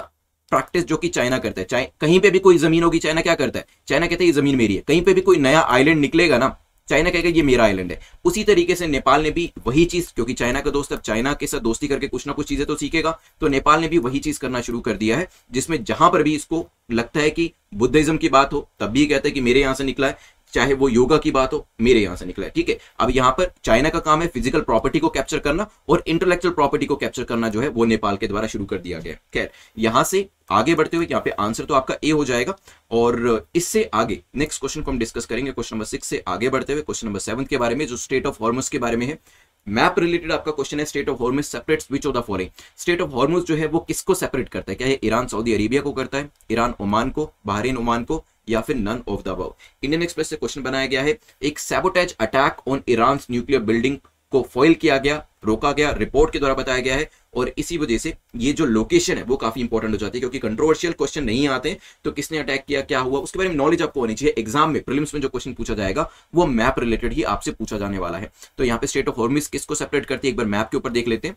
practice जो कि चाइना करता है। चाहे कहीं पे भी कोई जमीन होगी, चाइना क्या करता है, चाइना कहता है ये जमीन मेरी है। कहीं पे भी कोई नया आइलैंड निकलेगा ना, चाइना कहेगा ये मेरा आइलैंड है। उसी तरीके से नेपाल ने भी वही चीज, क्योंकि चाइना का दोस्त अब चाइना के साथ दोस्ती करके कुछ ना कुछ चीजें तो सीखेगा, तो नेपाल ने भी वही चीज करना शुरू कर दिया है, जिसमें जहां पर भी इसको लगता है कि बुद्धिज्म की बात हो तब भी कहते हैं कि मेरे यहां से निकला है, चाहे वो योगा की बात हो मेरे यहां से निकला है, ठीक है। अब यहां पर चाइना का काम है फिजिकल प्रॉपर्टी को कैप्चर करना, और इंटेलेक्चुअल प्रॉपर्टी को कैप्चर करना जो है वो नेपाल के द्वारा शुरू कर दिया गया। खैर, यहां से आगे बढ़ते हुए यहाँ पे आंसर तो आपका ए हो जाएगा। और इससे आगे नेक्स्ट क्वेश्चन को हम डिस्कस करेंगे, क्वेश्चन नंबर 6 से आगे बढ़ते हुए क्वेश्चन नंबर 7 के बारे में, जो स्टेट ऑफ हॉर्मुज के बारे में है। मैप रिलेटेड आपका क्वेश्चन है, state of Hormuz separates which of the following. State of Hormuz जो है वो किसको सेपरेट करता है, क्या ये ईरान सऊदी अरेबिया को करता है, ईरान ओमान को, बहरीन ओमान को, या फिर none of the above. Indian Express से क्वेश्चन बनाया गया है, एक sabotage attack on Iran nuclear building को फॉइल किया गया, रोका गया, रिपोर्ट के द्वारा बताया गया है। और इसी वजह से ये जो लोकेशन है वो काफी इंपॉर्टेंट हो जाती है, क्योंकि कंट्रोवर्शियल क्वेश्चन नहीं आते, तो किसने अटैक किया, क्या हुआ, उसके बारे में नॉलेज आपको होनी चाहिए। एग्जाम में, प्रीलिम्स में जो क्वेश्चन पूछा जाएगा वो मैप रिलेटेड ही आपसे पूछा जाने वाला है। तो यहाँ पे स्टेट ऑफ हॉर्मुज किसको सेपरेट करती है, एक बार मैप के ऊपर देख लेते हैं।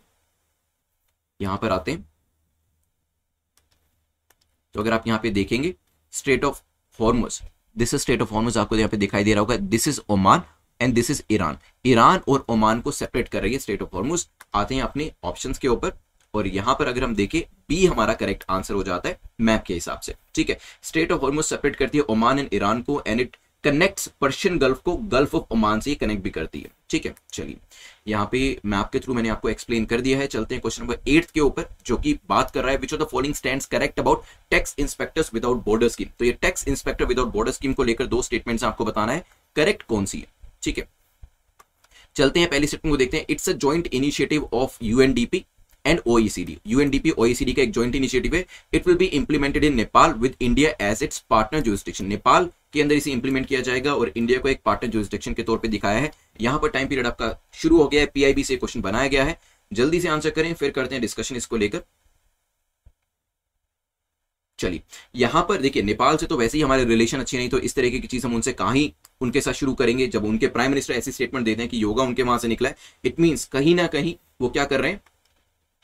यहां पर आते हैं, तो अगर आप यहां पे देखेंगे state of Hormuz, this is state of Hormuz, आपको यहाँ पे दिखाई दे रहा होगा, this is Oman and this is Iran. Iran और ओमान को सेपरेट कर रही है स्टेट ऑफ हॉर्मुज। आते हैं अपने ऑप्शंस के ऊपर, और यहां पर अगर हम देखें, बी हमारा करेक्ट आंसर हो जाता है मैप के हिसाब से, ठीक है। स्टेट ऑफ हॉर्मुज सेपरेट करती है ओमान एंड ईरान को, and it connects Persian gulf को गल्फ ऑफ ओमान से कनेक्ट भी करती है, ठीक है। चलिए, यहाँ पे मैप के थ्रू मैंने आपको एक्सप्लेन कर दिया है। चलते हैं क्वेश्चन नंबर 8 के ऊपर, जो कि बात कर रहा है विच of the following stands correct about tax inspectors without border scheme. तो ये tax inspector without border scheme को लेकर 2 स्टेटमेंट्स आपको बताना है, करेक्ट कौन सी है, ठीक है। चलते हैं पहली स्टेटमेंट को देखते हैं। It's a joint initiative of UNDP and OECD. UNDP OECD का एक जॉइंट इनिशिएटिव है। It will be implemented in Nepal with India as its partner jurisdiction. Nepal के अंदर इसे इंप्लीमेंट किया जाएगा और इंडिया को एक पार्टनर जुरिसडिक्शन के तौर पे दिखाया है। यहां पर टाइम पीरियड आपका शुरू हो गया है, पीआईबी से क्वेश्चन बनाया गया है। जल्दी से आंसर करें, फिर करते हैं डिस्कशन इसको लेकर। चलिए, यहां पर देखिए, नेपाल से तो वैसे ही हमारे रिलेशन अच्छे नहीं, तो इस तरीके की चीज हम उनसे कहां ही उनके साथ शुरू करेंगे, जब उनके प्राइम मिनिस्टर ऐसी स्टेटमेंट देते हैं कि योगा उनके वहां से निकला है। इट मींस कहीं ना कहीं वो क्या कर रहे हैं,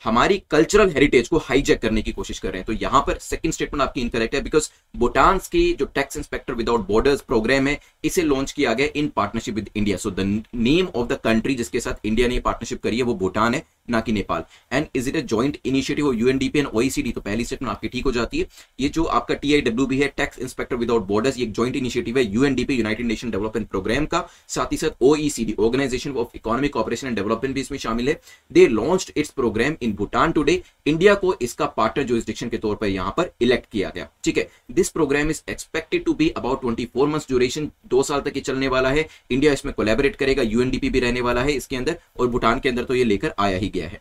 हमारी कल्चरल हेरिटेज को हाईजैक करने की कोशिश कर रहे हैं। तो यहां पर सेकंड स्टेटमेंट आपकी इनकरेक्ट है, बिकॉज भूटान की जो tax inspector without borders program है, इसे लॉन्च किया गया in partnership with India. So the name of the country जिसके साथ इंडिया ने पार्टनरशिप करी है वो भूटान है, ना कि Nepal. And is it a joint initiative of UNDP and OECD. तो पहली स्टेटमेंट आपकी ठीक हो जाती है। ये जो आपका टीआईडब्ल्यूबी है, टैक्स इंस्पेक्टर विदाउट बॉर्डर्स, ये एक जॉइंट इनिशिएटिव है UNDP United Nation development programme का, साथ ही साथ OECD organisation of economic cooperation and development भी इसमें शामिल है। They launched its programme in Bhutan today. India को इसका पार्टनर जुरिसडिक्शन के तौर पर यहां पर इलेक्ट किया गया, ठीक है। This program is expected to be about 24 months duration, 2 साल तक ये चलने वाला है। इंडिया इसमें कोलैबोरेट करेगा, यूएनडीपी भी रहने वाला है इसके अंदर, और भूटान के अंदर तो ये लेकर आया ही गया है।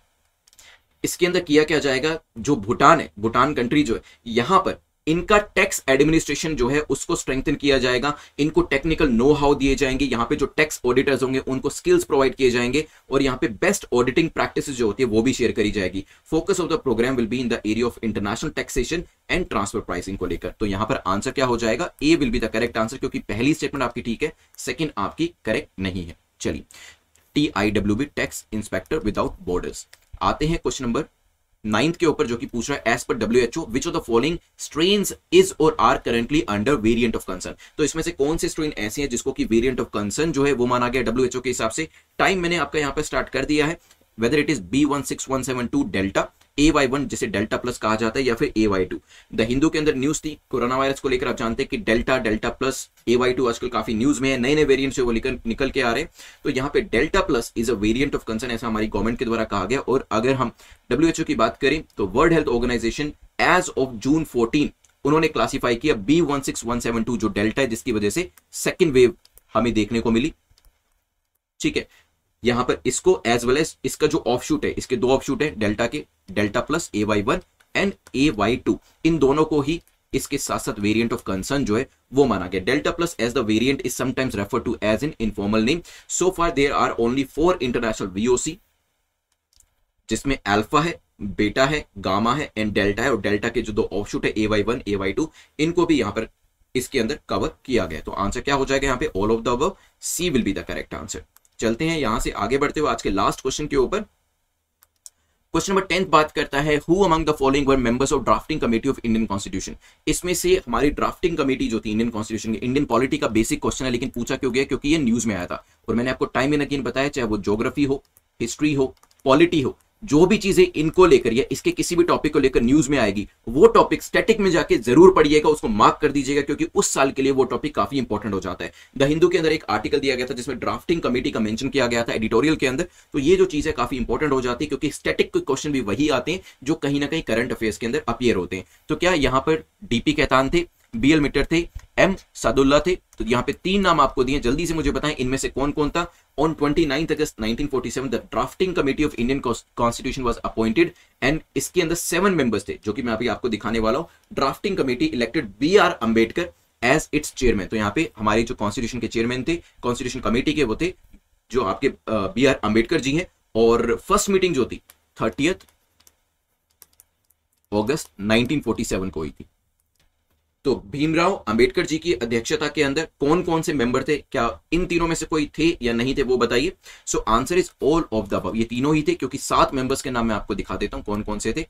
इसके अंदर किया क्या जाएगा, जो भूटान है, भूटान कंट्री जो है, यहां पर इनका टैक्स एडमिनिस्ट्रेशन जो है उसको स्ट्रेंथन किया जाएगा। इनको टेक्निकल नो हाउ दिए जाएंगे। यहाँ पे जो टैक्स ऑडिटर्स होंगे उनको स्किल्स प्रोवाइड किए जाएंगे, और यहाँ पे बेस्ट ऑडिटिंग प्रैक्टिसेस जो होती है वो भी शेयर करी जाएगी। Focus of the programme will be in the area of international taxation and transfer pricing को लेकर। तो यहाँ पर आंसर क्या हो जाएगा, A will be the correct answer, क्योंकि पहली स्टेटमेंट आपकी ठीक है, सेकेंड आपकी करेक्ट नहीं है। चलिए, TIWB tax inspector without borders. आते हैं क्वेश्चन नंबर 9 के ऊपर, जो कि पूछ रहा है as per WHO which of the following strains is or are currently under variant of concern. तो इसमें से कौन से स्ट्रेन ऐसे हैं जिसको कि वेरिएंट ऑफ कंसर्न जो है वो माना गया WHO के हिसाब से। टाइम मैंने आपका यहाँ पे स्टार्ट कर दिया है। Whether it is B16172 delta AY1 जिसे डेल्टा प्लस कहा जाता है या फिर AY2। द हिंदू के अंदर न्यूज थी कोरोना वायरस को लेकर, आप जानते हैं कि डेल्टा प्लस AY2 आजकल काफी न्यूज में है, नए नए वेरिएंट से वो निकल के आ रहे हैं। तो यहाँ पे delta plus is a variant of concern, ऐसा हमारी गवर्नमेंट के द्वारा कहा गया। और अगर हम WHO की बात करें तो World Health Organization as of June 14 उन्होंने क्लासिफाई किया B16172 जो डेल्टा है, जिसकी वजह से सेकेंड वेव हमें देखने को मिली। ठीक है, यहां पर इसको एज वेल एज इसका जो ऑफशूट है, इसके दो ऑफशूट है डेल्टा के, delta plus AY1 and AY2, इन दोनों को ही इसके साथ साथ वेरिएंट ऑफ कंसर्न जो है वो माना गया। Delta plus as the variant is sometimes refer to as in informal name. So far there are only 4 international VOC, जिसमें अल्फा है, बेटा है, गामा है एंड डेल्टा है। और डेल्टा के जो दो ऑफशूट है AY1 AY2, इनको भी यहां पर इसके अंदर कवर किया गया। तो आंसर क्या हो जाएगा यहाँ पे? All of the above, C will be the correct answer. चलते हैं यहां से आगे बढ़ते हुए आज के लास्ट क्वेश्चन के ऊपर। क्वेश्चन नंबर 10 बात करता है who among the following were members of drafting committee of Indian constitution. इसमें से हमारी ड्राफ्टिंग कमेटी जो थी इंडियन कॉन्स्टिट्यूशन की, इंडियन पॉलिटी का बेसिक क्वेश्चन है, लेकिन पूछा क्यों गया? क्योंकि ये न्यूज में आया था। और मैंने आपको टाइम एंड अगेन बताया, चाहे वो ज्योग्राफी हो, हिस्ट्री हो, पॉलिटी हो, जो भी चीजें इनको लेकर या इसके किसी भी टॉपिक को लेकर न्यूज में आएगी, वो टॉपिक स्टैटिक में जाके जरूर पढ़िएगा, उसको मार्क कर दीजिएगा, क्योंकि उस साल के लिए वो टॉपिक काफी इंपॉर्टेंट हो जाता है। द हिंदू के अंदर एक आर्टिकल दिया गया था जिसमें ड्राफ्टिंग कमेटी का मेंशन किया गया था एडिटोरियल के अंदर। तो ये जो चीज है काफी इंपॉर्टेंट हो जाती है, क्योंकि स्टैटिक क्वेश्चन भी वही आते हैं जो कहीं ना कहीं करंट अफेयर्स के अंदर अपीयर होते हैं। तो क्या यहाँ पर DP कैतान थे, BL मिटर थे, M सादुल्ला थे। तो यहाँ पे 3 नाम आपको दिए, जल्दी से मुझे बताएं इनमें से कौन कौन था। On 29 August 1947 the drafting committee of Indian constitution was appointed and इसके अंदर 7 मेंबर्स थे, जो कि मैं अभी आपको दिखाने वाला हूं। Drafting committee elected BR Ambedkar as its chairman. तो यहाँ पे हमारे जो कॉन्स्टिट्यूशन के चेयरमैन थे कॉन्स्टिट्यूशन कमेटी के, वो थे जो आपके BR अंबेडकर जी हैं। और फर्स्ट मीटिंग जो थी 30 अगस्त 1947 को हुई थी। तो भीमराव अंबेडकर जी की अध्यक्षता के अंदर कौन कौन से मेंबर थे? क्या इन तीनों में से कोई थे या नहीं थे, वो बताइए। So answer is all of the above, ये तीनों ही थे, क्योंकि 7 मेंबर्स के नाम मैं आपको दिखा देता हूं कौन कौन से थे।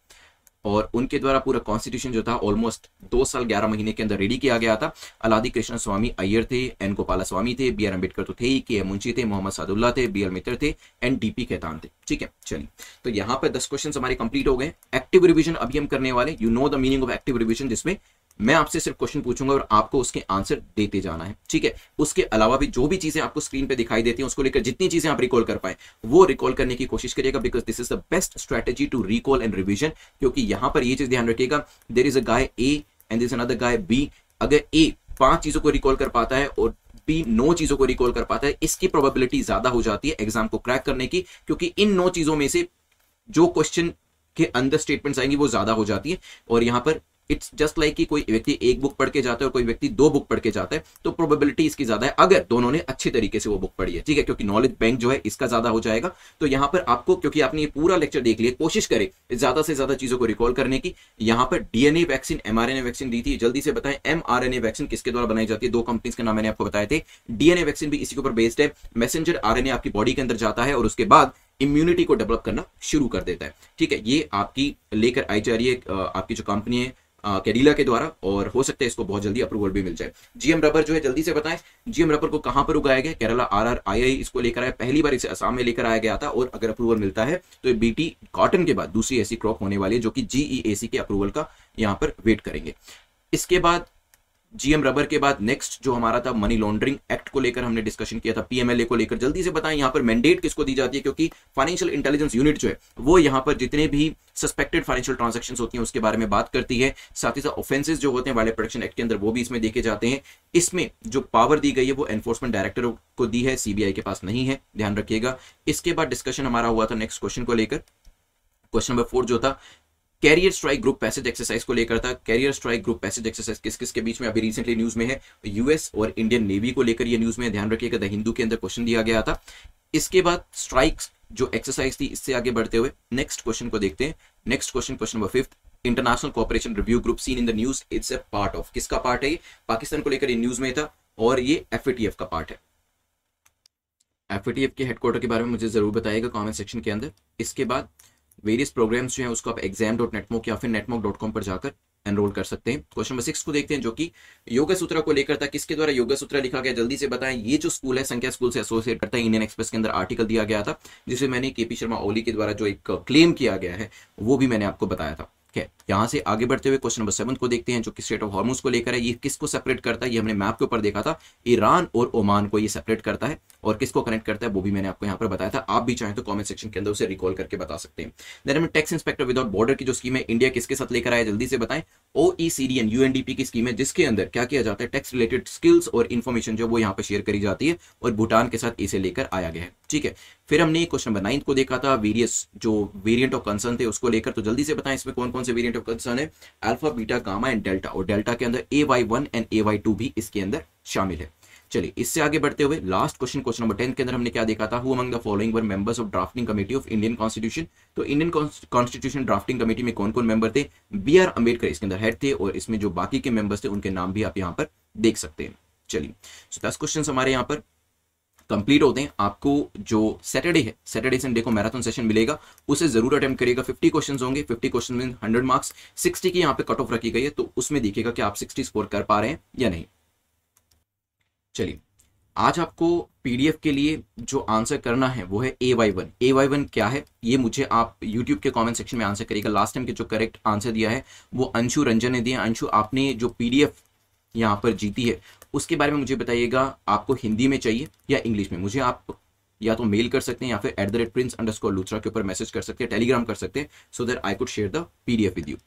और उनके द्वारा पूरा कॉन्स्टिट्यूशन जो था ऑलमोस्ट 2 साल 11 महीने के अंदर रेडी किया गया था। अलादी कृष्ण स्वामी अय्यर थे, एन गोपाला स्वामी थे, BR अंबेडकर तो थे ही, KM मुंशी थे, मोहम्मद सादुल्ला थे, BL मित्र थे एंड DP कैतान थे। ठीक है, चलिए तो यहाँ पर 10 क्वेश्चन हमारे कंप्लीट हो गए। एक्टिव रिविजन अभी हम करने वाले, you know the meaning of active revision, जिसमें मैं आपसे सिर्फ क्वेश्चन पूछूंगा और आपको उसके आंसर देते जाना है। ठीक है, उसके अलावा भी जो भी चीजें आपको स्क्रीन पे दिखाई देती हैं उसको लेकर जितनी चीजें आप रिकॉल कर पाए वो रिकॉल करने की कोशिश करिएगा, because this is the best strategy to recall and revision. क्योंकि यहां पर ये चीज ध्यान रखिएगा, there is a guy A and there is another guy B। अगर A 5 चीजों को रिकॉल कर पाता है और B 9 चीजों को रिकॉल कर पाता है, इसकी प्रोबेबिलिटी ज्यादा हो जाती है एग्जाम को क्रैक करने की, क्योंकि इन 9 चीजों में से जो क्वेश्चन के अंदर स्टेटमेंट्स आएंगी वो ज्यादा हो जाती है। और यहां पर इट्स जस्ट लाइक कि कोई व्यक्ति 1 बुक पढ़ के जाता है और कोई व्यक्ति 2 बुक पढ़ के जाता है, तो प्रोबेबिलिटी इसकी ज्यादा है अगर दोनों ने अच्छे तरीके से वो बुक पढ़ी है। ठीक है, क्योंकि नॉलेज बैंक जो है इसका ज्यादा हो जाएगा। तो यहां पर आपको, क्योंकि आपने ये पूरा लेक्चर देख लिया, कोशिश करें ज्यादा से ज्यादा चीजों को रिकॉल करने की। यहां पर DNA वैक्सीन, mRNA वैक्सीन दी थी, जल्दी से बताएं mRNA वैक्सीन किसके द्वारा बनाई जाती है? 2 कंपनीज के नाम मैंने आपको बताए थे। DNA वैक्सीन भी इसी के ऊपर बेस्ड है। मैसेंजर RNA आपकी बॉडी के अंदर जाता है और उसके बाद इम्यूनिटी को डेवलप करना शुरू कर देता है। ठीक है, ये आपकी लेकर आई जा रही है आपकी जो कंपनी है कैडिला के द्वारा, और हो सकता है इसको बहुत जल्दी अप्रूवल भी मिल जाए। GM रबर जो है, जल्दी से बताएं GM रबर को कहां पर उगाया गया? केरला RRII इसको लेकर आया, पहली बार इसे असम में लेकर आया गया था। और अगर अप्रूवल मिलता है तो BT कॉटन के बाद दूसरी ऐसी क्रॉप होने वाली है जो कि GEAC के अप्रूवल का यहां पर वेट करेंगे। इसके बाद GM रबर के बाद नेक्स्ट जो हमारा था मनी लॉन्ड्रिंग एक्ट को लेकर हमने डिस्कशन किया था, PMLA को लेकर। जल्दी से बताएं यहाँ पर मैंडेट किसको दी जाती है? क्योंकि फाइनेंशियल इंटेलिजेंस यूनिट जो है वो यहाँ पर जितने भी सस्पेक्टेड फाइनेंशियल ट्रांजैक्शंस होती हैं उसके बारे में बात करती है। साथ ही साथ ऑफेंसेस जो होते हैं वायलेंट प्रोटेक्शन एक्ट के अंदर वो भी इसमें देखे जाते हैं। इसमें जो पावर दी गई है वो एनफोर्समेंट डायरेक्टर को दी है, CBI के पास नहीं है, ध्यान रखिएगा। इसके बाद डिस्कशन हमारा हुआ था नेक्स्ट क्वेश्चन को लेकर, क्वेश्चन नंबर 4 जो था career strike group passage exercise को लेकर था। Career strike group passage exercise किस किस के बीच में अभी रिसेंटली न्यूज में है? US और इंडियन नेवी को लेकर ये न्यूज में, ध्यान रखिएगा। द हिंदू के अंदर क्वेश्चन दिया गया था। इसके बाद स्ट्राइक्स जो एक्सरसाइज थी, इससे आगे बढ़ते हुए नेक्स्ट क्वेश्चन को देखते हैं। Next question number 5, international cooperation review group seen in the news, it's a part of, किसका पार्ट है? पाकिस्तान को लेकर ये न्यूज में था और ये FATF का पार्ट है। FATF के हेडक्वार्टर के बारे में मुझे जरूर बताइएगा कमेंट सेक्शन के अंदर। इसके बाद वेरियस प्रोग्राम्स जो हैं उसको आप exam.netmoc या फिर netmoc.com पर जाकर एनरोल कर सकते हैं। क्वेश्चन नंबर 6 को देखते हैं जो कि योगा सूत्रा को लेकर था। किसके द्वारा योगा सूत्रा लिखा गया, जल्दी से बताएं। ये जो स्कूल है संख्या स्कूल से एसोसिएट करता है। इंडियन एक्सप्रेस के अंदर आर्टिकल दिया गया था जिसे मैंने केपी शर्मा ओली के द्वारा जो एक क्लेम किया गया है वो भी मैंने आपको बताया था। यहां से आगे बढ़ते हुए क्वेश्चन नंबर 7 को देखते हैं जो कि स्ट्रेट ऑफ हॉर्मुज को लेकर है। ये किसको सेपरेट करता है, ये हमने मैप के ऊपर देखा था। ईरान और ओमान को ये सेपरेट करता है और किसको कनेक्ट करता है वो भी मैंने आपको यहाँ पर बताया था। आप भी चाहें तो कमेंट सेक्शन के अंदर उसे रिकॉल करके बता सकते हैं। देन हमें टैक्स इंस्पेक्टर विदाउट बॉर्डर की जो स्कीम है इंडिया किसके साथ लेकर आया, जल्दी से बताएं। OECD एंड UNDP की स्कीम है जिसके अंदर क्या किया जाता है, टैक्स रिलेटेड स्किल्स और इन्फॉर्मेशन जो वो यहाँ पर शेयर करी जाती है और भूटान के साथ इसे लेकर आया गया है। ठीक है, फिर हमने क्वेश्चन नंबर 9 को देखा था, वेरियस जो वेरिएंट ऑफ कंसर्न थे उसको लेकर। तो जल्दी से बताएं इसमें कौन कौन से वेरिएंट ऑफ कंसर्न है, alpha, beta, gamma and delta, और डेल्टा के अंदर AY1 एंड AY2 भी इसके अंदर शामिल है। चलिए इससे आगे बढ़ते हुए लास्ट क्वेश्चन, क्वेश्चन नंबर 10 के अंदर हमने क्या देखा था, who among the following were members of drafting committee of Indian constitution. तो इंडियन कॉन्स्टिट्यूशन ड्राफ्टिंग कमेटी में कौन कौन मेंबर थे, BR अम्बेडकर इसके अंदर हेड थे और इसमें जो बाकी के मेंबर्स थे उनके नाम भी आप यहाँ पर देख सकते हैं। चलिए सो 10 क्वेश्चन हमारे यहाँ पर कंप्लीट होते हैं। आपको जो सैटरडे है, सैटरडे संडे को मैराथन सेशन मिलेगा, उसे जरूर अटेम्प्ट करिएगा। 50 क्वेश्चंस होंगे, 50 क्वेश्चन में 100 मार्क्स, 60 की यहाँ पे कट ऑफ रखी गई है, तो उसमें देखिएगा कि आप 60 स्कोर कर पा रहे हैं या नहीं। चलिए आज आपको PDF के लिए जो आंसर करना है वो है AY1। AY1 क्या है ये मुझे आप YouTube के कमेंट सेक्शन में आंसर करिएगा। लास्ट टाइम के जो करेक्ट आंसर दिया है वो अंशु रंजन ने दिया। अंशु, आपने जो PDF यहाँ पर जीती है उसके बारे में मुझे बताइएगा, आपको हिंदी में चाहिए या इंग्लिश में। मुझे आप या तो मेल कर सकते हैं या फिर @prince_luthra के ऊपर मैसेज कर सकते हैं, टेलीग्राम कर सकते हैं, so that I could share the PDF with you.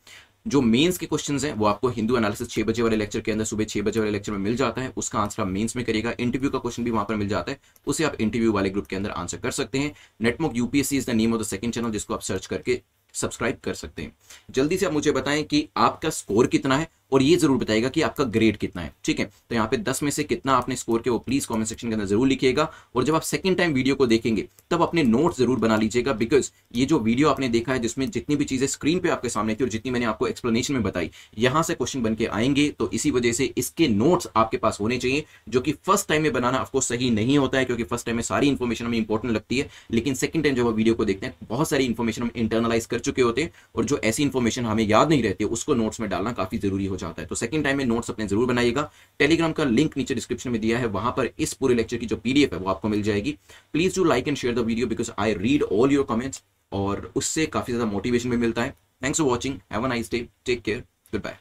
जो मेंस के क्वेश्चंस हैं वो आपको हिंदू एनालिसिस 6 बजे वाले लेक्चर के अंदर, सुबह 6 बजे वाले लेक्चर में मिल जाता है। उसका आंसर आप मेंस में करिएगा। इंटरव्यू का क्वेश्चन भी वहां पर मिल जाता है, उसे आप इंटरव्यू वाले ग्रुप के अंदर आंसर कर सकते हैं। नेटमॉक UPSC is the name of the second channel जिसको आप सर्च करके सब्सक्राइब कर सकते हैं। जल्दी से आप मुझे बताएं कि आपका स्कोर कितना है और ये जरूर बताइएगा कि आपका ग्रेड कितना है। ठीक है, तो यहाँ पे 10 में से कितना आपने स्कोर किया वो प्लीज कमेंट सेक्शन के अंदर जरूर लिखिएगा। और जब आप सेकंड टाइम वीडियो को देखेंगे तब अपने नोट्स जरूर बना लीजिएगा, बिकॉज ये जो वीडियो आपने देखा है जिसमें जितनी भी चीजें स्क्रीन पे आपके सामने थी और जितनी मैंने आपको एक्सप्लेनेशन में बताई, यहां से क्वेश्चन बन के आएंगे, तो इसी वजह से इसके नोट्स आपके पास होने चाहिए, जो कि फर्स्ट टाइम में बनाना आपको सही नहीं होता है, क्योंकि फर्स्ट टाइम में सारी इन्फॉर्मेशन हमें इंपॉर्टेंट लगती है, लेकिन सेकंड टाइम जब आप वीडियो को देखते हैं बहुत सारी इन्फॉर्मेशन हम इंटरनलाइज कर चुके होते हैं और जो ऐसी इन्फॉर्मेशन हमें याद नहीं रहती उसको नोट्स में डालना काफी जरूरी हो जाता है। तो सेकंड टाइम में नोट्स अपने जरूर बनाइएगा। टेलीग्राम का लिंक नीचे डिस्क्रिप्शन में दिया है, वहां पर इस पूरे लेक्चर की जो PDF है वो आपको मिल जाएगी। Please do like and share the video because I read all your comments और उससे काफी ज्यादा मोटिवेशन भी मिलता है। Thanks for watching, have a nice day, take care, good bye.